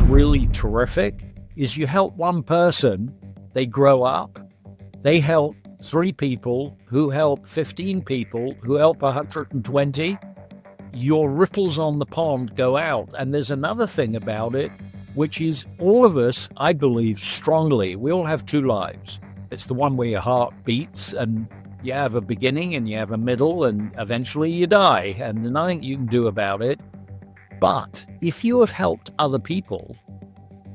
really terrific is you help one person, they grow up, they help 3 people, who help 15 people, who help 120. Your ripples on the pond go out. And there's another thing about it, which is all of us, I believe strongly, we all have 2 lives. It's the one where your heart beats and you have a beginning and you have a middle and eventually you die, and there's nothing you can do about it. But if you have helped other people,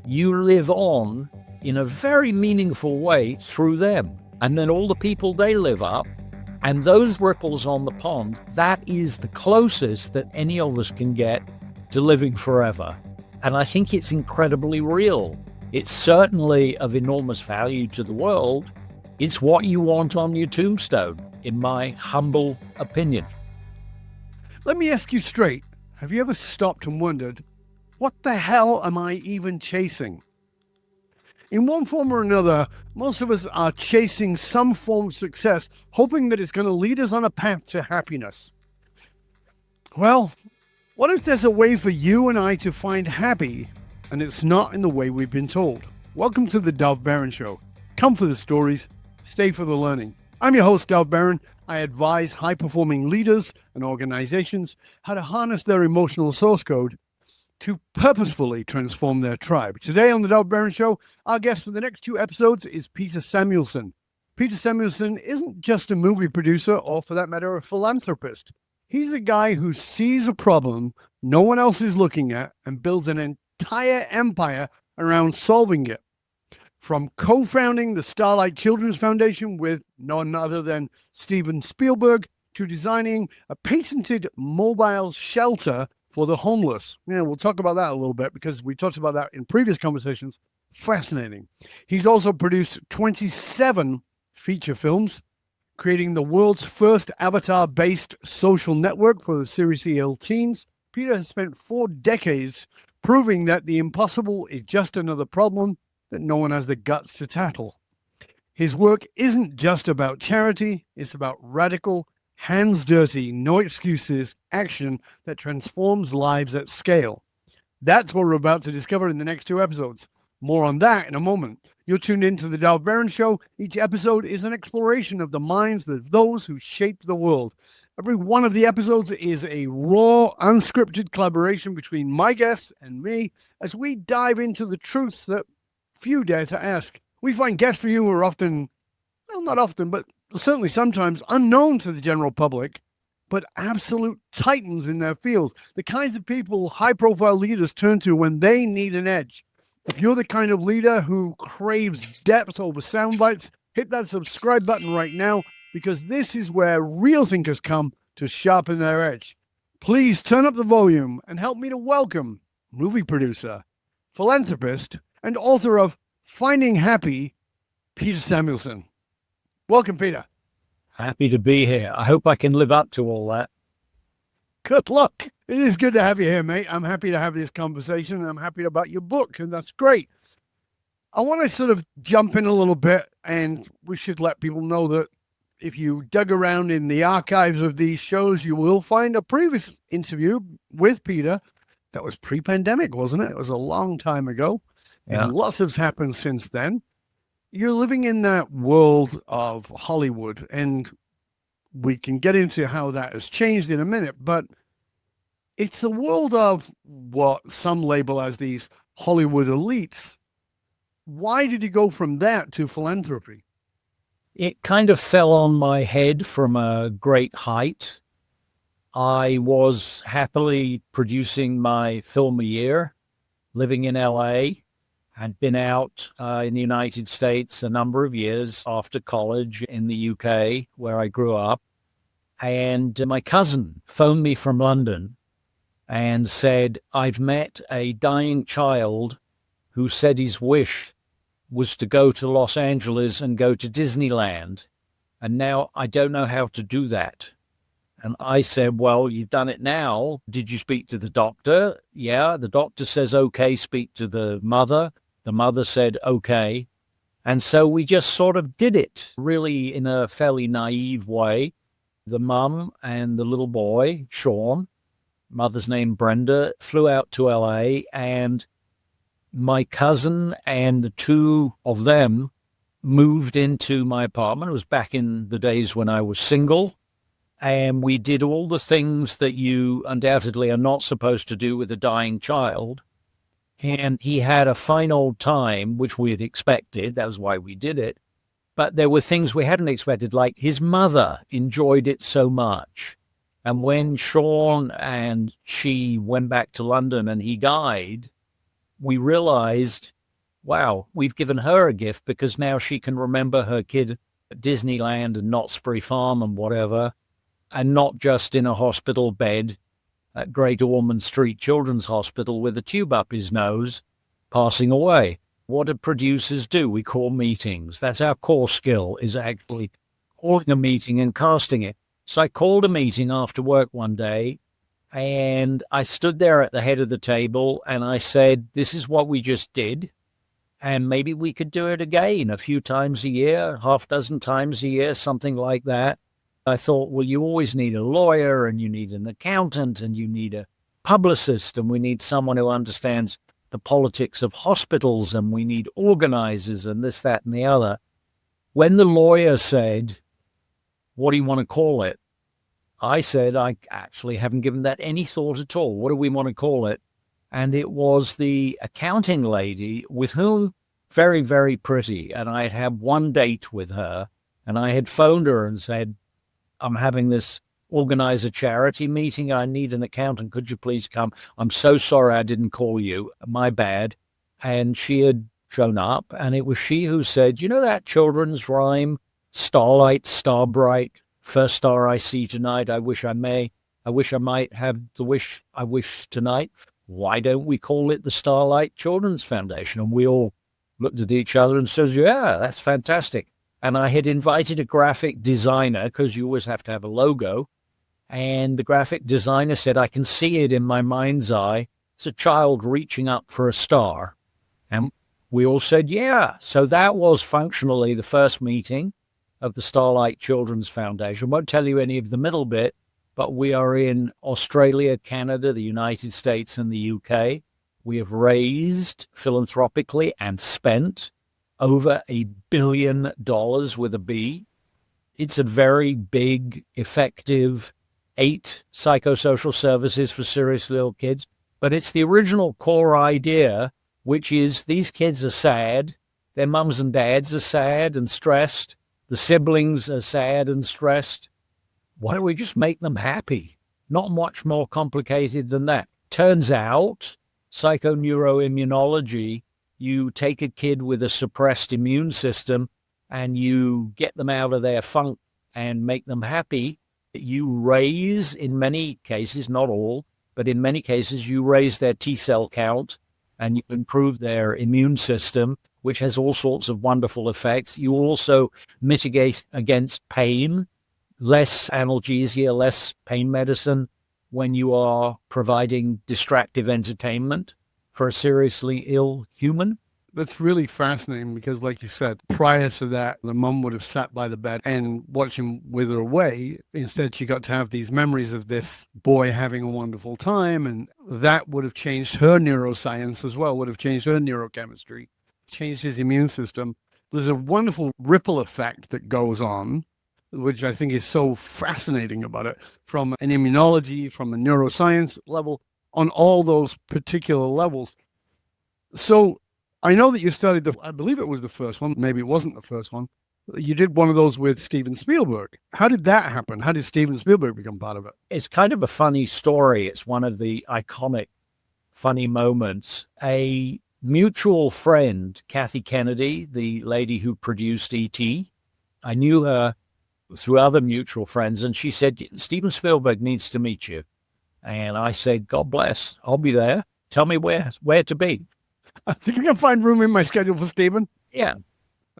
you live on in a very meaningful way through them. And then all the people they live up, and those ripples on the pond, that is the closest that any of us can get to living forever. And I think it's incredibly real. It's certainly of enormous value to the world. It's what you want on your tombstone, in my humble opinion. Let me ask you straight. Have you ever stopped and wondered, what the hell am I even chasing? In one form or another, most of us are chasing some form of success, hoping that it's going to lead us on a path to happiness. Well, what if there's a way for you and I to find happy, and it's not in the way we've been told? Welcome to the Dov Baron Show. Come for the stories, stay for the learning. I'm your host, Dov Baron. I advise high-performing leaders and organizations how to harness their emotional source code to purposefully transform their tribe. Today on the Dov Baron Show, our guest for the next 2 episodes is Peter Samuelson. Peter Samuelson isn't just a movie producer or, for that matter, a philanthropist. He's a guy who sees a problem no one else is looking at and builds an entire empire around solving it. From co-founding the Starlight Children's Foundation with none other than Steven Spielberg to designing a patented mobile shelter for the homeless. Yeah, we'll talk about that a little bit because we talked about that in previous conversations. Fascinating. He's also produced 27 feature films, creating the world's first avatar-based social network for the seriously ill teens. Peter has spent 4 decades proving that the impossible is just another problem that no one has the guts to tackle. His work isn't just about charity, it's about radical, hands dirty, no excuses action that transforms lives at scale. That's what we're about to discover in the next 2 episodes. More on that in a moment. You're tuned into the Dov Baron Show. Each episode is an exploration of the minds of those who shaped the world. Every one of the episodes is a raw, unscripted collaboration between my guests and me as we dive into the truths that few dare to ask. We find guests for you who are often, well, not often, but certainly sometimes unknown to the general public, but absolute titans in their field. The kinds of people high-profile leaders turn to when they need an edge. If you're the kind of leader who craves depth over sound bites, hit that subscribe button right now, because this is where real thinkers come to sharpen their edge. Please turn up the volume and help me to welcome movie producer, philanthropist, and author of Finding Happy, Peter Samuelson. Welcome, Peter. Happy to be here. I hope I can live up to all that. Good luck. It is good to have you here, mate. I'm happy to have this conversation. I'm happy about your book, and that's great. I want to sort of jump in a little bit, and we should let people know that if you dug around in the archives of these shows, you will find a previous interview with Peter that was pre-pandemic, wasn't it? It was a long time ago. Yeah. And lots has happened since then. You're living in that world of Hollywood, and we can get into how that has changed in a minute, but it's a world of what some label as these Hollywood elites. Why did you go from that to philanthropy? It kind of fell on my head from a great height. I was happily producing my film a year, living in LA, had been out in the United States a number of years after college in the UK, where I grew up. And my cousin phoned me from London and said, I've met a dying child who said his wish was to go to Los Angeles and go to Disneyland. And now I don't know how to do that. And I said, well, you've done it now. Did you speak to the doctor? Yeah, the doctor says, okay, speak to the mother. The mother said, okay. And so we just sort of did it, really in a fairly naive way. The mum and the little boy, Sean, mother's name Brenda, flew out to LA, and my cousin and the two of them moved into my apartment. It was back in the days when I was single. And we did all the things that you undoubtedly are not supposed to do with a dying child. And he had a fine old time, which we had expected. That was why we did it. But there were things we hadn't expected, like his mother enjoyed it so much. And when Sean and she went back to London and he died, we realized, wow, we've given her a gift because now she can remember her kid at Disneyland and Knott's Berry Farm and whatever, and not just in a hospital bed at Great Ormond Street Children's Hospital with a tube up his nose, passing away. What do producers do? We call meetings. That's our core skill, is actually calling a meeting and casting it. So I called a meeting after work one day, and I stood there at the head of the table, and I said, this is what we just did, and maybe we could do it again a few times a year, half dozen times a year, something like that. I thought, well, you always need a lawyer, and you need an accountant, and you need a publicist, and we need someone who understands the politics of hospitals, and we need organizers, and this, that, and the other. When the lawyer said, what do you want to call it? I said, I actually haven't given that any thought at all. What do we want to call it? And it was the accounting lady, with whom, very, very pretty, and I had had one date with her, and I had phoned her and said, I'm having this organize a charity meeting. I need an accountant. Could you please come? I'm so sorry I didn't call you. My bad. And she had shown up, and it was she who said, you know that children's rhyme, Starlight, star bright, first star I see tonight, I wish I may. I wish I might have the wish I wish tonight. Why don't we call it the Starlight Children's Foundation? And we all looked at each other and said, yeah, that's fantastic. And I had invited a graphic designer, because you always have to have a logo. And the graphic designer said, I can see it in my mind's eye. It's a child reaching up for a star. And we all said, yeah. So that was functionally the first meeting of the Starlight Children's Foundation. I won't tell you any of the middle bit, but we are in Australia, Canada, the United States, and the UK. We have raised philanthropically and spent over $1 billion with a B. It's a very big, effective 8 psychosocial services for seriously ill kids. But it's the original core idea, which is these kids are sad. Their mums and dads are sad and stressed. The siblings are sad and stressed. Why don't we just make them happy? Not much more complicated than that. Turns out, psychoneuroimmunology, you take a kid with a suppressed immune system and you get them out of their funk and make them happy. You raise, in many cases, not all, but in many cases, you raise their T cell count and you improve their immune system, which has all sorts of wonderful effects. You also mitigate against pain, less analgesia, less pain medicine when you are providing distractive entertainment for a seriously ill human. That's really fascinating because, like you said, prior to that, the mum would have sat by the bed and watched him wither away. Instead, she got to have these memories of this boy having a wonderful time, and that would have changed her neuroscience as well, would have changed her neurochemistry, changed his immune system. There's a wonderful ripple effect that goes on, which I think is so fascinating about it, from an immunology, from a neuroscience level, on all those particular levels. So I know that you studied I believe it was the first one, maybe it wasn't the first one. You did one of those with Steven Spielberg. How did that happen? How did Steven Spielberg become part of it? It's kind of a funny story. It's one of the iconic funny moments. A mutual friend, Kathy Kennedy, the lady who produced E.T., I knew her through other mutual friends, and she said, Steven Spielberg needs to meet you. And I said, God bless, I'll be there. Tell me where to be. I think I can find room in my schedule for Steven. Yeah.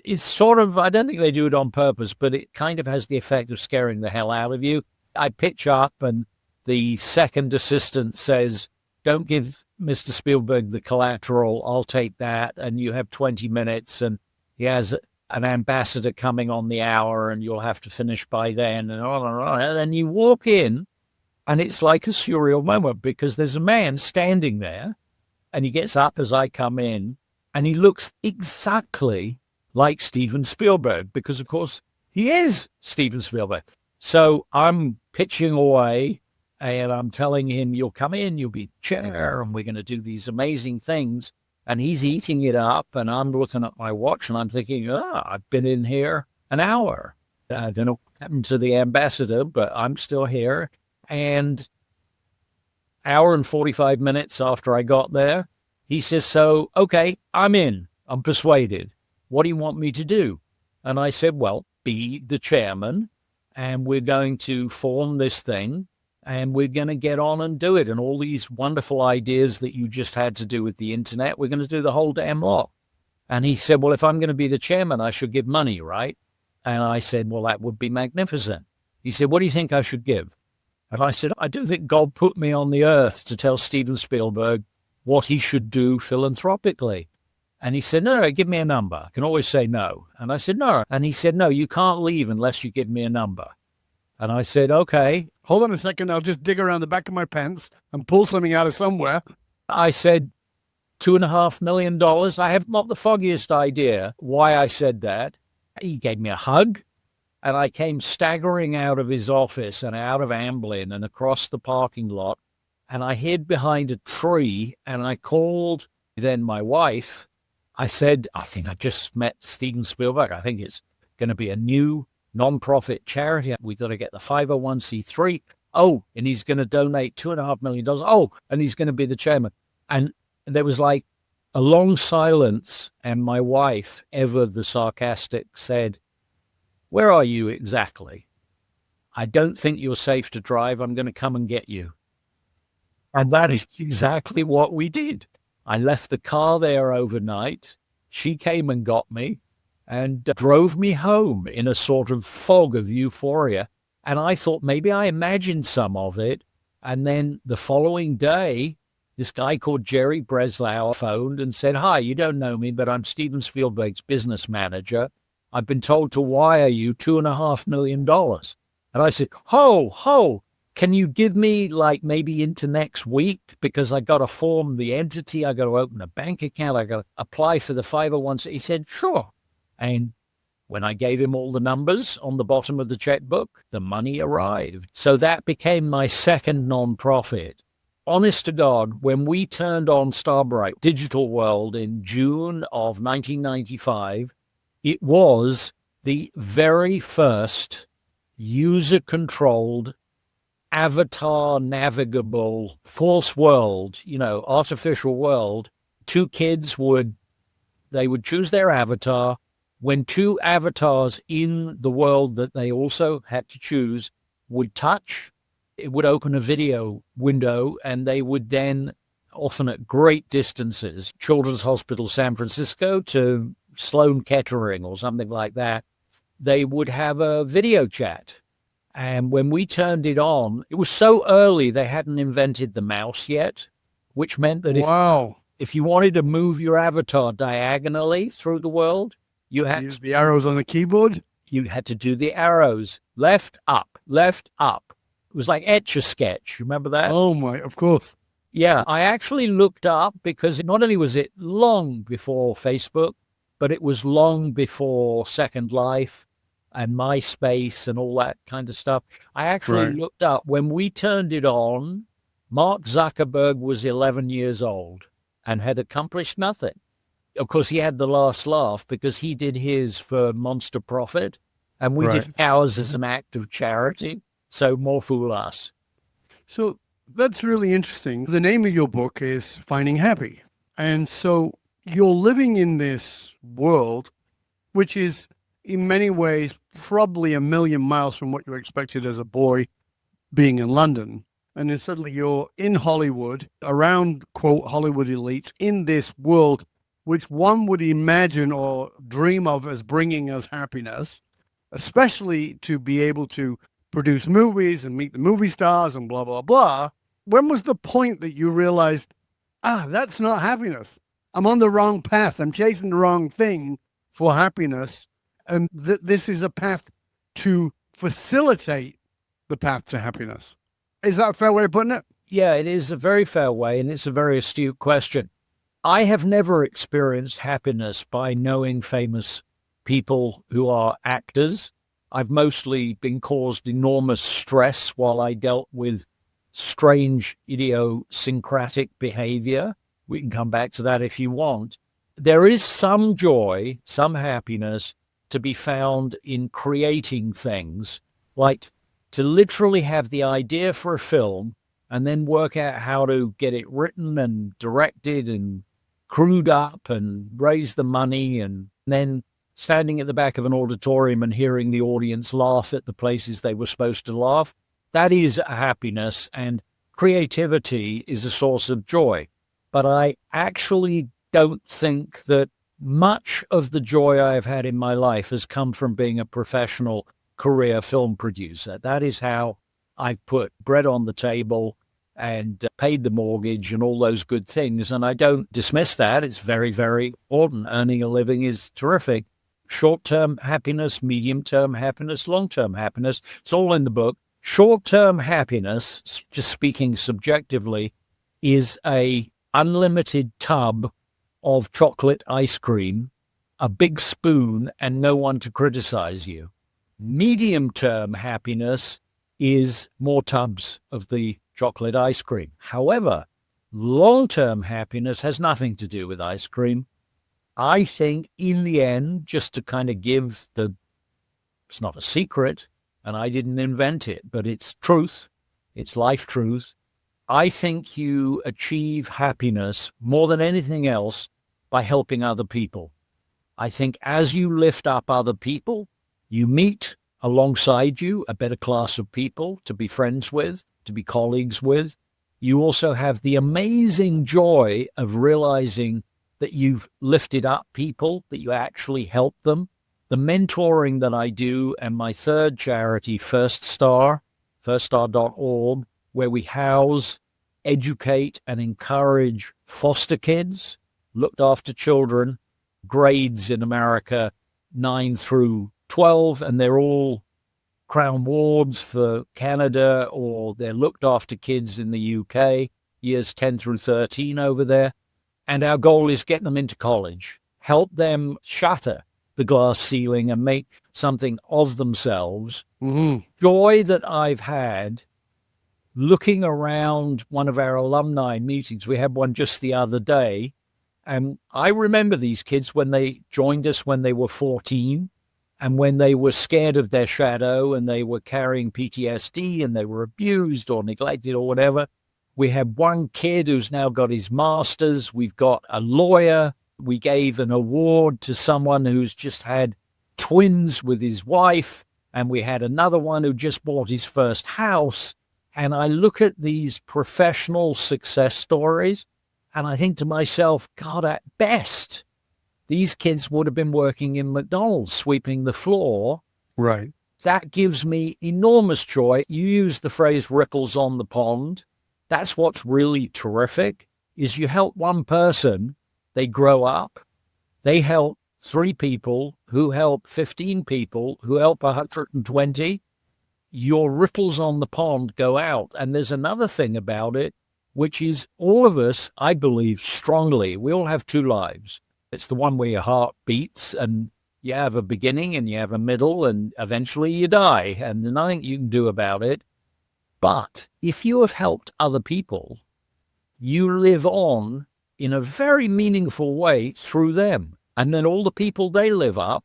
It's sort of, I don't think they do it on purpose, but it kind of has the effect of scaring the hell out of you. I pitch up and the second assistant says, don't give Mr. Spielberg the collateral. I'll take that. And you have 20 minutes and he has an ambassador coming on the hour and you'll have to finish by then and on and on. And then you walk in and it's like a surreal moment because there's a man standing there And he gets up as I come in, and he looks exactly like Steven Spielberg, because, of course, he is Steven Spielberg. So I'm pitching away, and I'm telling him, you'll come in, you'll be chair, and we're going to do these amazing things. And he's eating it up, and I'm looking at my watch, and I'm thinking, I've been in here an hour. I don't know what happened to the ambassador, but I'm still here. And hour and 45 minutes after I got there, he says, so, okay, I'm in. I'm persuaded. What do you want me to do? And I said, well, be the chairman, and we're going to form this thing, and we're going to get on and do it. And all these wonderful ideas that you just had to do with the internet, we're going to do the whole damn lot. And he said, well, if I'm going to be the chairman, I should give money, right? And I said, well, that would be magnificent. He said, what do you think I should give? And I said, I do think God put me on the earth to tell Steven Spielberg what he should do philanthropically. And he said, no, give me a number. I can always say no. And I said, no. And he said, no, you can't leave unless you give me a number. And I said, okay. Hold on a second. I'll just dig around the back of my pants and pull something out of somewhere. I said, $2.5 million. I have not the foggiest idea why I said that. He gave me a hug, and I came staggering out of his office and out of Amblin and across the parking lot, and I hid behind a tree, and I called then my wife. I said, I think I just met Steven Spielberg. I think it's going to be a new nonprofit charity. We got to get the 501c3. Oh, and he's going to donate $2.5 million. Oh, and he's going to be the chairman. And there was like a long silence, and my wife, ever the sarcastic, said, where are you exactly? I don't think you're safe to drive. I'm going to come and get you. And that is exactly what we did. I left the car there overnight. She came and got me and drove me home in a sort of fog of euphoria. And I thought maybe I imagined some of it. And then the following day, this guy called Jerry Breslau phoned and said, hi, you don't know me, but I'm Steven Spielberg's business manager. I've been told to wire you $2.5 million. And I said, ho, can you give me like maybe into next week? Because I got to form the entity. I got to open a bank account. I got to apply for the 501c. He said, sure. And when I gave him all the numbers on the bottom of the checkbook, the money arrived. So that became my second nonprofit. Honest to God, when we turned on Starlight Digital World in June of 1995, it was the very first user-controlled, avatar-navigable, false world, artificial world. Two kids would choose their avatar. When two avatars in the world that they also had to choose would touch, it would open a video window, and they would then, often at great distances, Children's Hospital San Francisco to Sloan Kettering or something like that, they would have a video chat. And when we turned it on, it was so early they hadn't invented the mouse yet, which meant that if you wanted to move your avatar diagonally through the world, you had use the arrows on the keyboard. You had to do the arrows, left, up, left, up. It was like Etch-a-Sketch. Remember that? Oh, my, of course. Yeah, I actually looked up, because not only was it long before Facebook, but it was long before Second Life and MySpace and all that kind of stuff. I actually looked up, when we turned it on, Mark Zuckerberg was 11 years old and had accomplished nothing. Of course, he had the last laugh because he did his for monster profit, and we did ours as an act of charity. So more fool us. So that's really interesting. The name of your book is Finding Happy. And so you're living in this world, which is in many ways probably a million miles from what you expected as a boy being in London. And then suddenly you're in Hollywood, around, quote, Hollywood elites, in this world, which one would imagine or dream of as bringing us happiness, especially to be able to produce movies and meet the movie stars and blah, blah, blah. When was the point that you realized, that's not happiness? I'm on the wrong path. I'm chasing the wrong thing for happiness. And this is a path to facilitate the path to happiness. Is that a fair way of putting it? Yeah, it is a very fair way, and it's a very astute question. I have never experienced happiness by knowing famous people who are actors. I've mostly been caused enormous stress while I dealt with strange idiosyncratic behavior. We can come back to that if you want. There is some joy, some happiness to be found in creating things, like to literally have the idea for a film and then work out how to get it written and directed and crewed up and raise the money, and then standing at the back of an auditorium and hearing the audience laugh at the places they were supposed to laugh. That is a happiness, and creativity is a source of joy. But I actually don't think that much of the joy I've had in my life has come from being a professional career film producer. That is how I've put bread on the table and paid the mortgage and all those good things. And I don't dismiss that. It's very, very important. Earning a living is terrific. Short-term happiness, medium-term happiness, long-term happiness. It's all in the book. Short-term happiness, just speaking subjectively, is a unlimited tub of chocolate ice cream, a big spoon, and no one to criticize you. Medium-term happiness is more tubs of the chocolate ice cream. However, long-term happiness has nothing to do with ice cream. I think in the end, just to kind of give it's not a secret, and I didn't invent it, but it's truth, it's life truth. I think you achieve happiness more than anything else by helping other people. I think as you lift up other people, you meet alongside you a better class of people to be friends with, to be colleagues with. You also have the amazing joy of realizing that you've lifted up people, that you actually help them. The mentoring that I do, and my third charity, firststar.org, where we house, educate, and encourage foster kids, looked after children, grades in America 9 through 12, and they're all Crown Wards for Canada, or they're looked after kids in the UK, years 10 through 13 over there. And our goal is get them into college, help them shatter the glass ceiling and make something of themselves. Mm-hmm. Joy that I've had looking around one of our alumni meetings. We had one just the other day. And I remember these kids when they joined us when they were 14. And when they were scared of their shadow and they were carrying PTSD and they were abused or neglected or whatever. We had one kid who's now got his master's. We've got a lawyer. We gave an award to someone who's just had twins with his wife. And we had another one who just bought his first house. And I look at these professional success stories and I think to myself, God, at best, these kids would have been working in McDonald's, sweeping the floor. Right. That gives me enormous joy. You use the phrase ripples on the pond. That's what's really terrific, is you help one person, they grow up, they help 3 people, who help 15 people, who help 120. Your ripples on the pond go out. And there's another thing about it, which is all of us, I believe strongly, we all have 2 lives. It's the one where your heart beats and you have a beginning and you have a middle and eventually you die, and there's nothing you can do about it. But if you have helped other people, you live on in a very meaningful way through them. And then all the people they live up,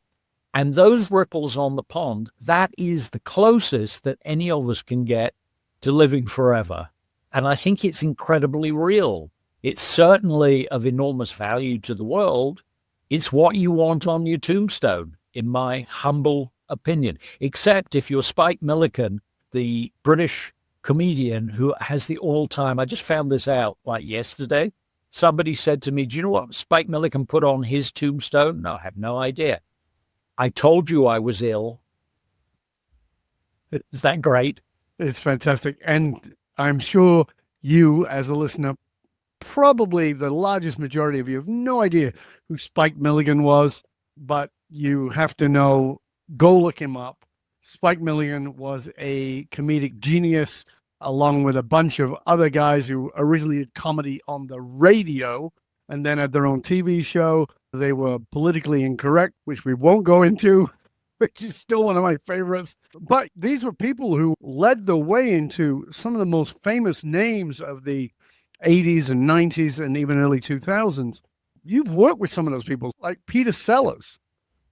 and those ripples on the pond, that is the closest that any of us can get to living forever. And I think it's incredibly real. It's certainly of enormous value to the world. It's what you want on your tombstone, in my humble opinion. Except if you're Spike Milligan, the British comedian who has the all-time, I just found this out like yesterday. Somebody said to me, do you know what Spike Milligan put on his tombstone? No, I have no idea. I told you I was ill. Is that great? It's fantastic. And I'm sure you, as a listener, probably the largest majority of you have no idea who Spike Milligan was, but you have to know, go look him up. Spike Milligan was a comedic genius, along with a bunch of other guys who originally did comedy on the radio. and then had their own TV show. They were politically incorrect, which we won't go into, which is still one of my favorites. But these were people who led the way into some of the most famous names of the 80s and 90s and even early 2000s. You've worked with some of those people, like Peter Sellers,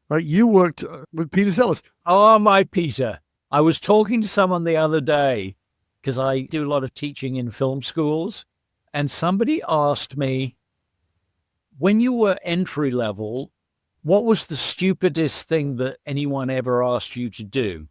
right? You worked with Peter Sellers. Oh, my Peter. I was talking to someone the other day, because I do a lot of teaching in film schools, and somebody asked me, when you were entry level, what was the stupidest thing that anyone ever asked you to do?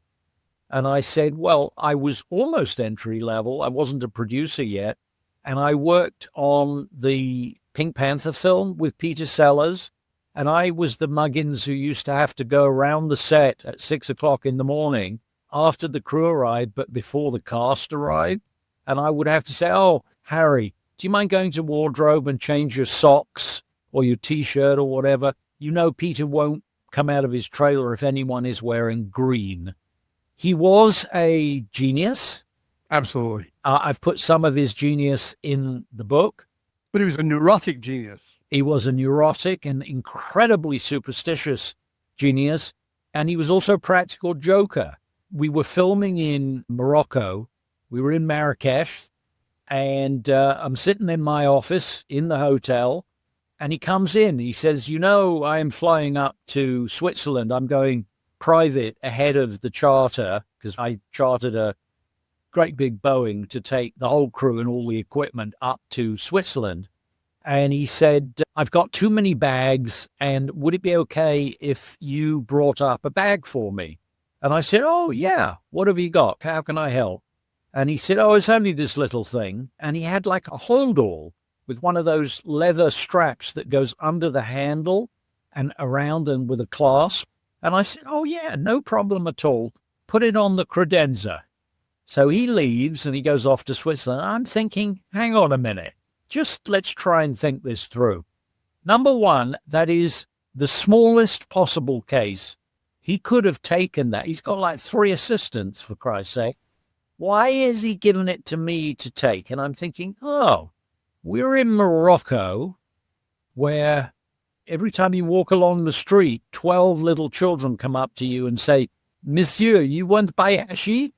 And I said, well, I was almost entry level. I wasn't a producer yet. And I worked on the Pink Panther film with Peter Sellers. And I was the muggins who used to have to go around the set at 6 o'clock in the morning after the crew arrived, but before the cast arrived. And I would have to say, oh, Harry, do you mind going to wardrobe and change your socks or your T-shirt or whatever? You know Peter won't come out of his trailer if anyone is wearing green. He was a genius. Absolutely. I've put some of his genius in the book. But he was a neurotic genius. He was a neurotic and incredibly superstitious genius. And he was also a practical joker. We were filming in Morocco. We were in Marrakesh. And I'm sitting in my office in the hotel. And he comes in. He says, you know, I am flying up to Switzerland. I'm going private ahead of the charter because I chartered a great big Boeing to take the whole crew and all the equipment up to Switzerland. And he said, I've got too many bags, and would it be okay if you brought up a bag for me? And I said, oh, yeah, what have you got? How can I help? And he said, oh, it's only this little thing. And he had like a hold-all with one of those leather straps that goes under the handle and around and with a clasp. And I said, oh, yeah, no problem at all. Put it on the credenza. So he leaves and he goes off to Switzerland. I'm thinking, hang on a minute. Just let's try and think this through. Number one, that is the smallest possible case. He could have taken that. He's got like 3 assistants, for Christ's sake. Why is he giving it to me to take? And I'm thinking, oh, we're in Morocco, where every time you walk along the street, 12 little children come up to you and say, Monsieur, you want bayashi?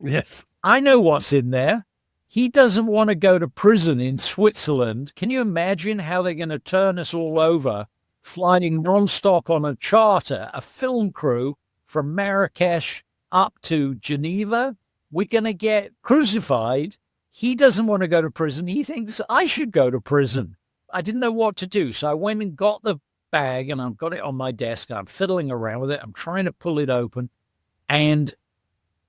Yes. I know what's in there. He doesn't want to go to prison in Switzerland. Can you imagine how they're going to turn us all over, flying nonstop on a charter, a film crew from Marrakesh up to Geneva? We're going to get crucified. He doesn't want to go to prison. He thinks I should go to prison. I didn't know what to do. So I went and got the bag and I've got it on my desk. I'm fiddling around with it. I'm trying to pull it open. And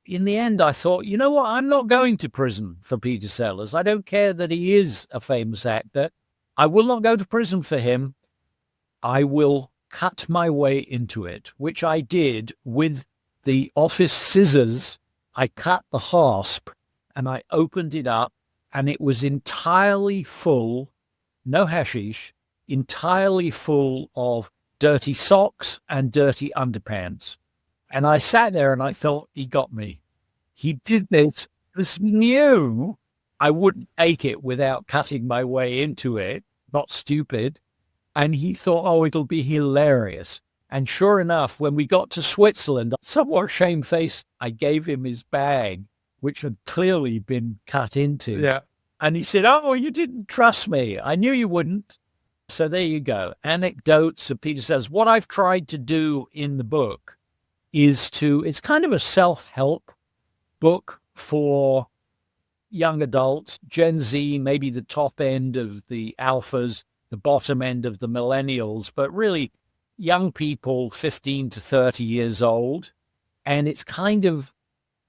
in the end, I thought, you know what? I'm not going to prison for Peter Sellers. I don't care that he is a famous actor. I will not go to prison for him. I will cut my way into it, which I did with the office scissors. I cut the hasp and I opened it up and it was entirely full, no hashish, entirely full of dirty socks and dirty underpants. And I sat there and I thought, he got me. He did this. This knew I wouldn't take it without cutting my way into it. Not stupid. And he thought, oh, it'll be hilarious. And sure enough, when we got to Switzerland, somewhat shamefaced, I gave him his bag, which had clearly been cut into. Yeah. And he said, oh, you didn't trust me. I knew you wouldn't. So there you go. Anecdotes of Peter Sellers. What I've tried to do in the book is it's kind of a self-help book for young adults, Gen Z, maybe the top end of the alphas, the bottom end of the millennials, but really young people 15 to 30 years old. And it's kind of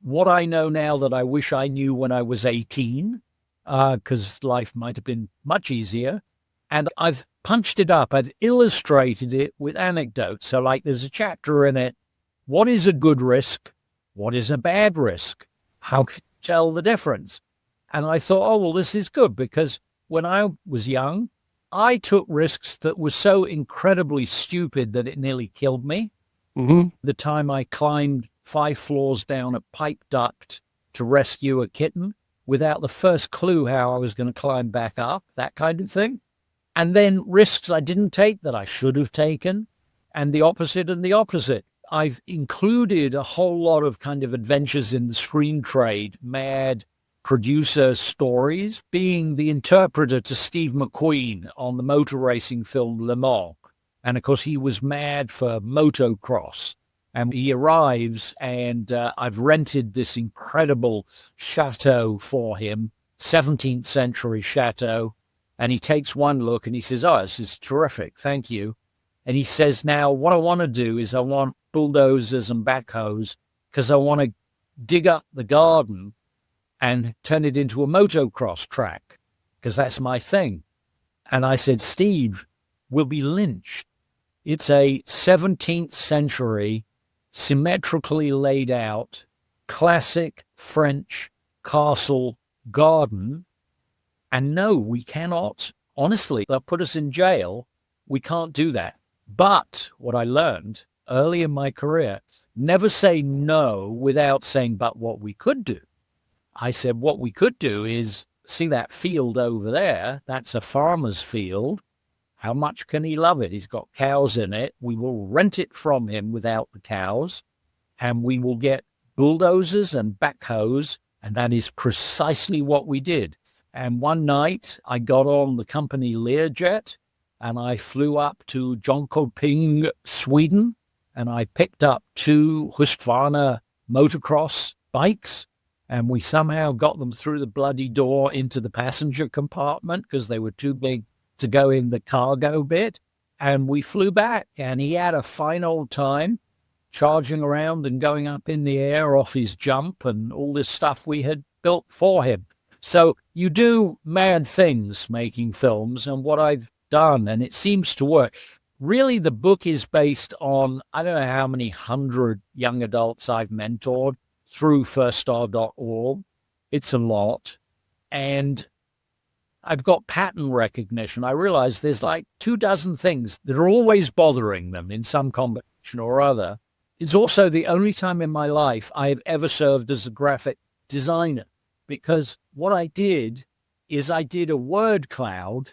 what I know now that I wish I knew when I was 18, because life might have been much easier. And I've punched it up. I've illustrated it with anecdotes. So like there's a chapter in it. What is a good risk? What is a bad risk? How can you tell the difference? And I thought, oh, well, this is good because when I was young, I took risks that were so incredibly stupid that it nearly killed me. Mm-hmm. The time I climbed 5 floors down a pipe duct to rescue a kitten without the first clue how I was going to climb back up, that kind of thing. And then risks I didn't take that I should have taken, and the opposite and the opposite. I've included a whole lot of kind of adventures in the screen trade, mad producer stories, being the interpreter to Steve McQueen on the motor racing film Le Mans. And of course, he was mad for motocross. And he arrives, and I've rented this incredible chateau for him, 17th century chateau. And he takes one look and he says, "Oh, this is terrific. Thank you." And he says, "Now, what I want to do is I want bulldozers and backhoes because I want to dig up the garden and turn it into a motocross track because that's my thing." And I said, "Steve, we'll be lynched. It's a 17th century, symmetrically laid out, classic French castle garden. And no, we cannot, honestly, they'll put us in jail. We can't do that." But what I learned early in my career, never say no without saying, "But what we could do." I said, what we could do is, see that field over there? That's a farmer's field. How much can he love it? He's got cows in it. We will rent it from him without the cows, and we will get bulldozers and backhoes. And that is precisely what we did. And one night I got on the company Learjet and I flew up to Jönköping, Sweden, and I picked up 2 Husqvarna motocross bikes, and we somehow got them through the bloody door into the passenger compartment because they were too big to go in the cargo bit. And we flew back, and he had a fine old time charging around and going up in the air off his jump and all this stuff we had built for him. So you do mad things making films, and what I've done, and it seems to work. Really, the book is based on, I don't know how many 100 young adults I've mentored through firststar.org. It's a lot. And I've got pattern recognition. I realize there's like 24 things that are always bothering them in some combination or other. It's also the only time in my life I have ever served as a graphic designer, because what I did is I did a word cloud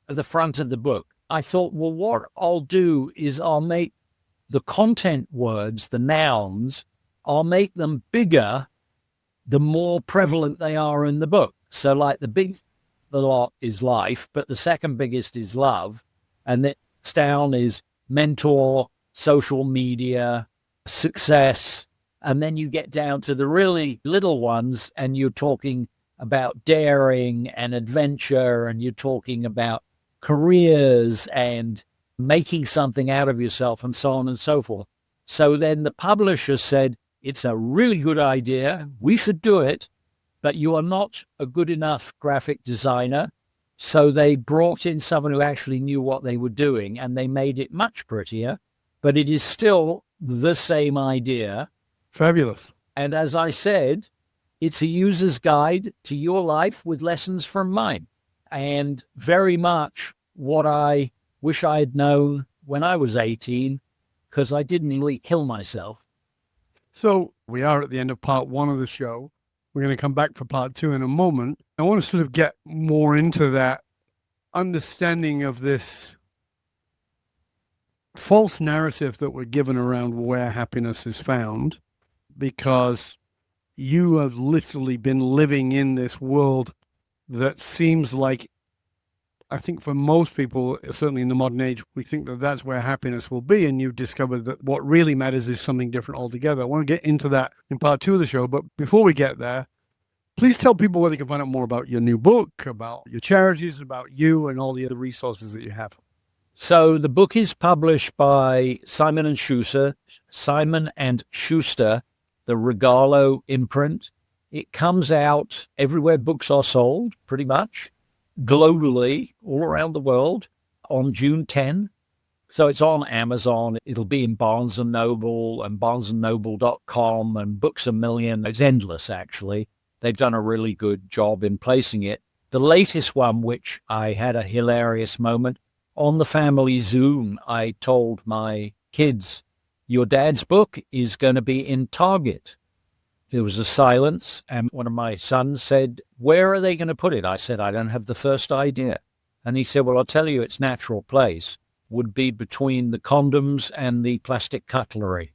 at the front of the book. I thought, well, what I'll do is I'll make the content words, the nouns, I'll make them bigger the more prevalent they are in the book. So like the big the lot is life, but the second biggest is love. And the next down is mentor, social media, success. And then you get down to the really little ones and you're talking about daring and adventure, and you're talking about careers and making something out of yourself and so on and so forth. So then the publisher said, it's a really good idea. We should do it, but you are not a good enough graphic designer. So they brought in someone who actually knew what they were doing, and they made it much prettier, but it is still the same idea. Fabulous. And as I said, it's a user's guide to your life with lessons from mine, and very much what I wish I had known when I was 18, because I didn't nearly kill myself. So we are at the end of part 1 of the show. We're going to come back for part 2 in a moment. I want to sort of get more into that understanding of this false narrative that we're given around where happiness is found, because you have literally been living in this world that seems like, I think for most people, certainly in the modern age, we think that that's where happiness will be. And you've discovered that what really matters is something different altogether. I want to get into that in part 2 of the show. But before we get there, please tell people where they can find out more about your new book, about your charities, about you, and all the other resources that you have. So the book is published by Simon & Schuster, the Regalo imprint. It comes out everywhere books are sold, pretty much, globally, all around the world, on June 10. So it's on Amazon. It'll be in Barnes & Noble and barnesandnoble.com and Books A Million. It's endless, actually. They've done a really good job in placing it. The latest one, which I had a hilarious moment, on the family Zoom, I told my kids, your dad's book is going to be in Target. There was a silence, and one of my sons said, where are they going to put it? I said, I don't have the first idea. And he said, well, I'll tell you its natural place would be between the condoms and the plastic cutlery.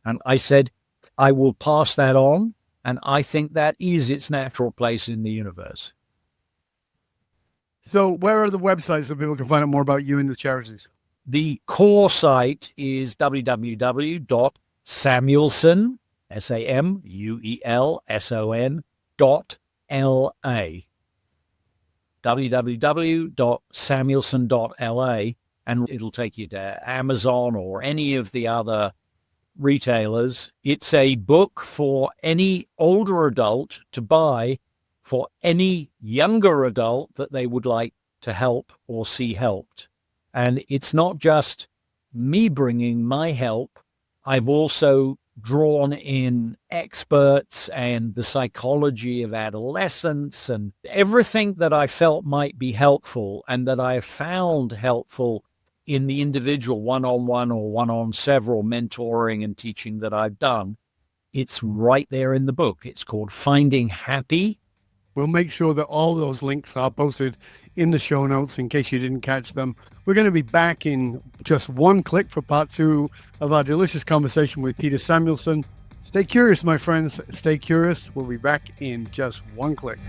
And I said, I will pass that on, and I think that is its natural place in the universe. So where are the websites that people can find out more about you and the charities? The core site is www.samuelson, SAMUELSON.LA. www.samuelson.la, and it'll take you to Amazon or any of the other retailers. It's a book for any older adult to buy for any younger adult that they would like to help or see helped. And it's not just me bringing my help. I've also drawn in experts and the psychology of adolescence and everything that I felt might be helpful and that I found helpful in the individual one-on-one or one-on-several mentoring and teaching that I've done. It's right there in the book. It's called Finding Happy. We'll make sure that all those links are posted in the show notes in case you didn't catch them. We're going to be back in just one click for part 2 of our delicious conversation with Peter Samuelson. Stay curious, my friends. Stay curious. We'll be back in just one click.